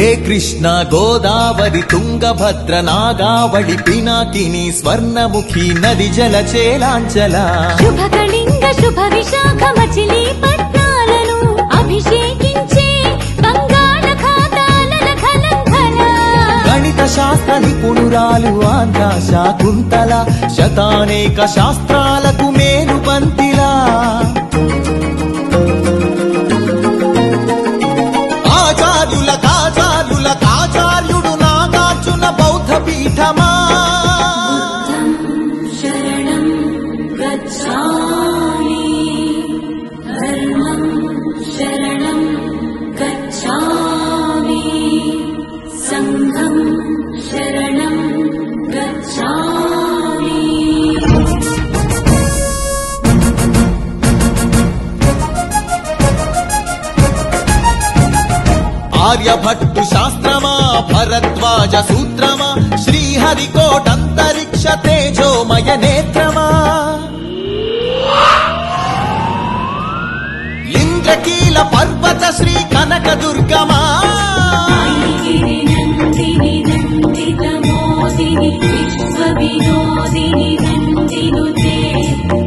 హే కృష్ణ గోదావరి తుంగభద్ర నాగావళి పినాకిని స్వర్ణముఖి నది జల చేలాంచల శుభకళింగ శుభ విశాఖ మచిలీపట్నాలను అభిషేకించే బంగాళ ఖాతాల ఖలంఖల గణిత శాస్త్ర నిపుణురాలు ఆంధ్ర శాకుంతల శతానేక శాస్త్రాలకు మేలు పంతిలా ఆచార్యుడు నాగార్జున బౌద్ధ పీఠమా శరణం గచ్ఛామి ధర్మం శరణం గచ్ఛామి సంఘం శరణం గచ్ఛామి ఆర్యభట్టు శాస్త్రమా భరద్వాజ సూత్రమా శ్రీహరికోటంతరిక్ష తేజోమయ నేత్రమా ఇంద్రకీల పర్వత శ్రీ కనక దుర్గమా నందిని నందిత మోదిని విశ్వ వినోదిని నందినుతే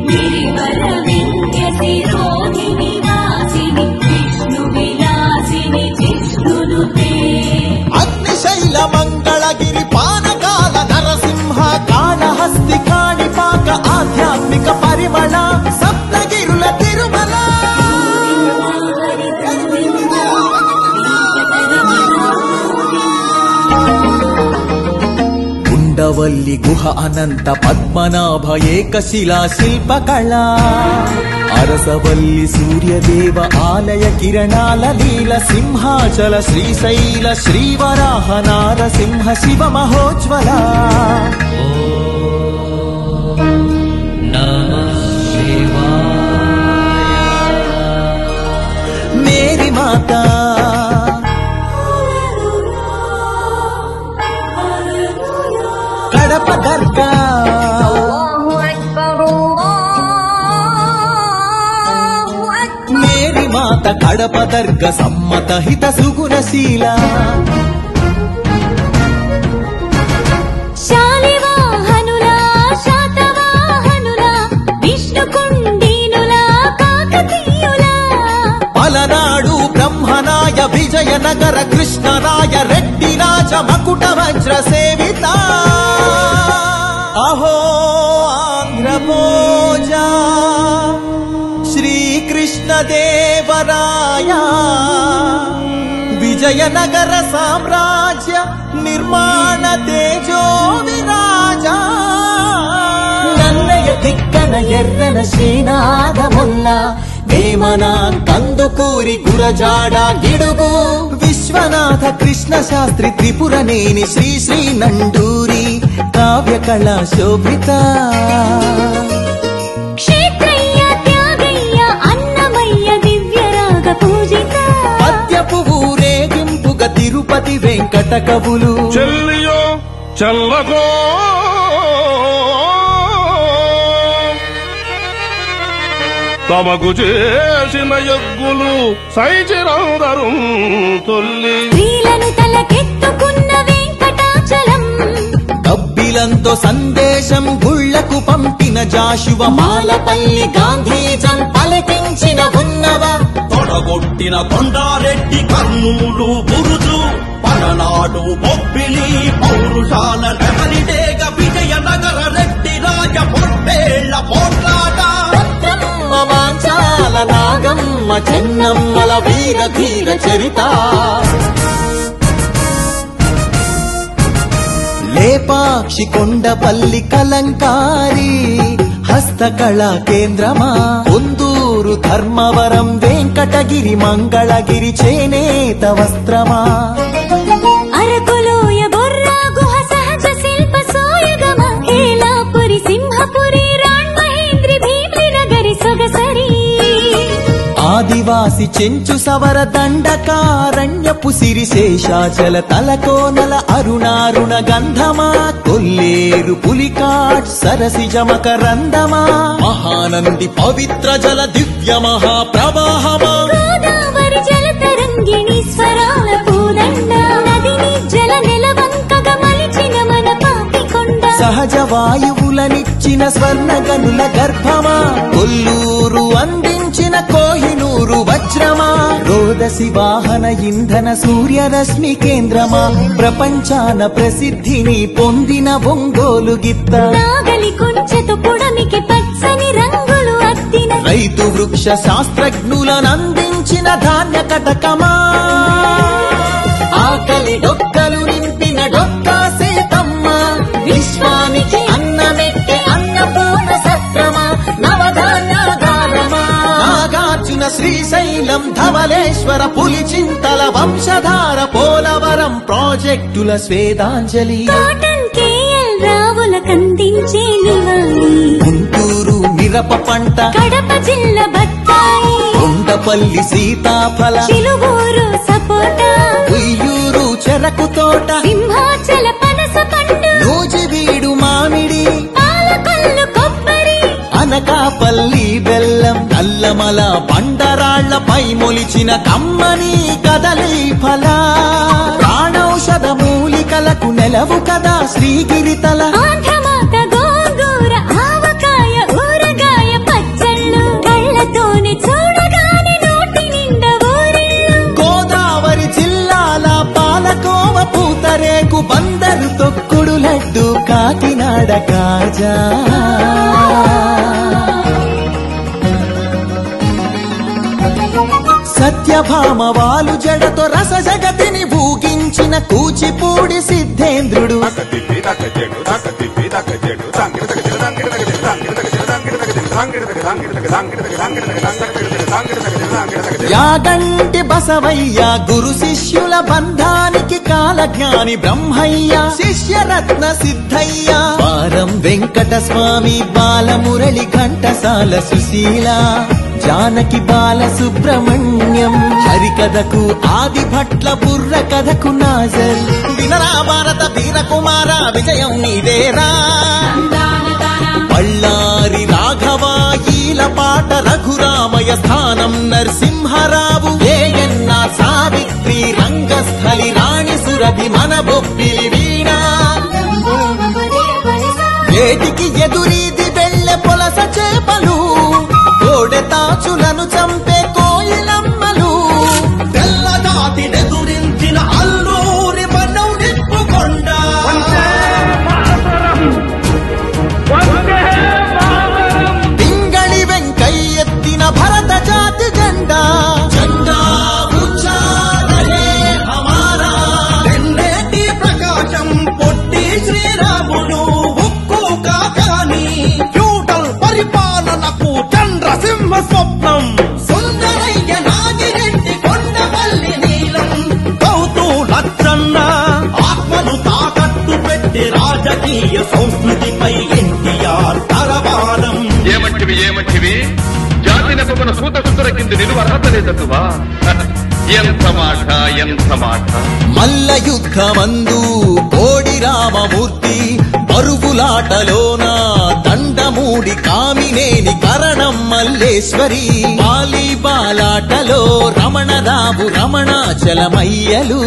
గిరివర వింధ్య శిరోధిని వాసిని విష్ణు విలాసిని విష్ణునుతే అగ్నిశైల మంగళగిరి పానకాల నరసింహ కాళహస్తి కాణిపాక ఆధ్యాత్మిక పరిమళ సప్తగిరుల తిరుమల ఉండవల్లి గుహ అనంత పద్మనాభ ఏకశిలా శిల్పకళ అరసవల్లి సూర్యదేవ ఆలయ కిరణాల లీల సింహాచల శ్రీశైల శ్రీవరాహ నారసింహ శివ మహోజ్వల మేరీ మాతా కడప దర్గా మేరీ మాత కడప దర్గ సమ్మత హిత సుగుణశీల శాలివాహనులా శాతవాహనులా విష్ణుకుండీనులా కాకతీయులా పలనాడు బ్రహ్మనాయ విజయనగర కృష్ణరాయ రెడ్డి రాజ మకుట వజ్ర సేవిత అహో ఆంధ్రభోజ శ్రీకృష్ణదేవరాయ విజయనగర సామ్రాజ్య నిర్మాణ తేజో విరాజ నన్నయ తిక్కన ఎర్రన శ్రీనాథముల్ల వేమన కందుకూరి గురజాడ గిడుగు విశ్వనాథ కృష్ణ శాస్త్రి త్రిపురనేని శ్రీ శ్రీ నండూరి కావ్య కళా శోభిత క్షేత్రయ్య త్యాగయ్య అన్నమయ్య దివ్యరాగ పూజిత పద్యపు ఊరేగింపుగా తిరుపతి వెంకట కవులు చెల్లియో చల్లగో తమకు చేసిన యజ్ఞులు సైచిరందరు తొల్లి స్త్రీలను తలకెత్తుకున్న వెంకటాచలం కబ్బిలంతో సందేశం గుళ్లకు పంపిన జాషువ మాలపల్లి గాంధీజం పలికించిన ఉన్నవ తొడగొట్టిన కొండారెడ్డి కర్నూలు బురుజు పలనాడు బొబ్బిలి పౌరుషాల నెమలిడేగ విజయనగర రెడ్డి రాజ పొట్టేళ్ల పోట్లాట మాంచాల నాగమ్మ చెన్నమ్మల వీర ధీర చరిత లేపాక్షి కొండపల్లి కలంకారి హస్తకళా కేంద్రమా కొందూరు ధర్మవరం వెంకటగిరి మంగళగిరి చేనేత వస్త్రమా అరకులోయ బొర్రా గుహ సహజ శిల్ప సోయగమ ఏలాపురి సింహపురి రాణ్మహేంద్రి భీమ్లి నగరి సొగసరి ఆదివాసి చెంచు సవర దండకారణ్యపు సిరి శేషాచల తలకోనల అరుణారుణ గంధమా కొల్లేరు పులికాట్ సరసిజ మకరందమా మహానంది పవిత్ర జల దివ్య మహాప్రవాహమా గోదావరి జల తరంగిణి స్వరాల పూదండ సహజ వాయువులనిచ్చిన స్వర్ణగనుల గర్భమా, కొల్లూరు అందించిన కోహినూరు వజ్రమా, రోదసి వాహన ఇంధన సూర్యరశ్మి కేంద్రమా, ప్రపంచాన ప్రసిద్ధిని పొందిన ఒంగోలు గిత్త, నాగలి కొంచెతో పొడమికి పచ్చని రంగులు అద్దిన రైతు వృక్ష శాస్త్రజ్ఞులనందించిన ధాన్య కటకమా, ఆకలి డొక్కలు నింపిన డొక్కా సీతమ్మ, విశ్వానికి అన్నమెట్టే అన్నపూర్ణ సత్రమా, నవధాన్యాగారమా, నాగార్జున శ్రీశైలం ధవలేశ్వర పులిచింతల వంశధార పోలవరం ప్రాజెక్టుల స్వేదాంజలి, కాటన్ కేఎల్ రావులకందించే నివాళి, గుంటూరు మిరప పంట, కడప జిల్లా బత్తాయి, కొండపల్లి సీతాఫల, చిలుగూరు సపోటా, ఉయ్యూరు చెరకు తోట, సింహాచల పనస పండు, నూజివీడు మామిడి, పాలకొల్లు కొబ్బరి, అనకాపల్లి బెల్లం, నల్లమల బండరాళ్లపై మొలిచిన కమ్మని కదలి ఫల, ప్రాణౌషధ మూలికలకు నెలవు కదా శ్రీగిరితల, ఆంధ్రమాత గోంగూర ఆవకాయ ఊరగాయ పచ్చళ్ళు, కళ్ళతోనే చూడగానే నోటి నిండా ఊరిళ్ళు, గోదావరి జిల్లాల పాలకోవ పూతరేకు, బందరు తొక్కుడు లడ్డు, కాకినాడ కాజా, సత్యభామ వాలు జడతో రస జగతిని భూగించిన కూచిపూడి సిద్ధేంద్రుడు, యాగంటి బసవయ్య గురు శిష్యుల బంధానికి కాలజ్ఞాని బ్రహ్మయ్య, శిష్యరత్న సిద్ధయ్య, వారం వెంకట స్వామి, బాలమురళి ఘంటసాల సుశీల, జానకి బాల సుబ్రహ్మణ్యం, హరికథకు ఆది భట్ల బుర్ర కథకు నాజర్, వినరా భారత వీర కుమార విజయం నీదేరా, బళ్ళారి రాఘవాయీల పాట, రఘురామయ స్థానం నరసింహరావు, ఏఎన్ఆర్ సావిత్రి, రంగస్థలి రాణి సురభి, మన బొబ్బిలి వీణ, వేటికి ఎదురీది వెళ్ళె పొలస చేపలు, కోడె తాచులను చంపే కోయిలమ్మలు, తెల్లదాతి నెదురించిన అల్లూరి మనం నిప్పుకొండ, పింగళి వెంకయ్యెత్తిన భరత జాతి జెండా, జెండా ఉచ్చారణే హమారా, రెండేటి ప్రకాశం పొట్టి శ్రీరాముడు, ఉక్కు కాకాని ఫ్యూడల్ పరిపాలనకు చంద్రసింహ స్వప్నం, సుందరయ్య నాగిరెడ్డి కొండపల్లి నీలం, గౌతు లచ్చన్న ఆత్మను తాకట్టు పెట్టి రాజకీయ సంస్కృతిపై ఎన్టీఆర్ తరవారం. ఏమంటివి జాతి నెపమున సూత సుతుర కింద నిలువ అర్హత లేదటువా? ఎంత మాట మల్ల యుద్ధమందు కోడి రామమూర్తి, పరుగులాటలోన దండమూడి కామినేని కరణం మల్లేశ్వరి, వాలీబాలాటలో రమణరావు రమణాచలమయ్యలు,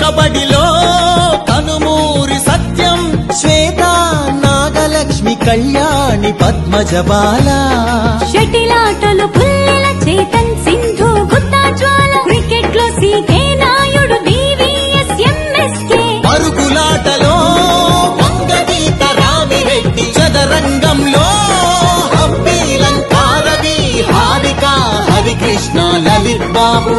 కబడిలో కనుమూరి సత్యం, శ్వేత నాగలక్ష్మి కళ్యాణి పద్మజబాల, షటిలాటలు పుల్లెల చేతన్ సింధు గుత్తా జ్వాల, క్రికెట్ లో సీకే నాయుడు డివిఎస్ ఎంఎస్కే, పరుగులాటలో వంగగీత రామిరెడ్డి, చదరంగంలో హబ్బీలంకారవి, హారిక హరికృష్ణ లలిత్ బాబు,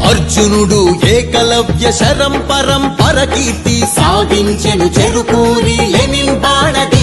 అర్జునుడు ఏకలవ్య శరం పరంపర కీర్తి సాధించెను చెరుకూరి లెనిన్ బాణది,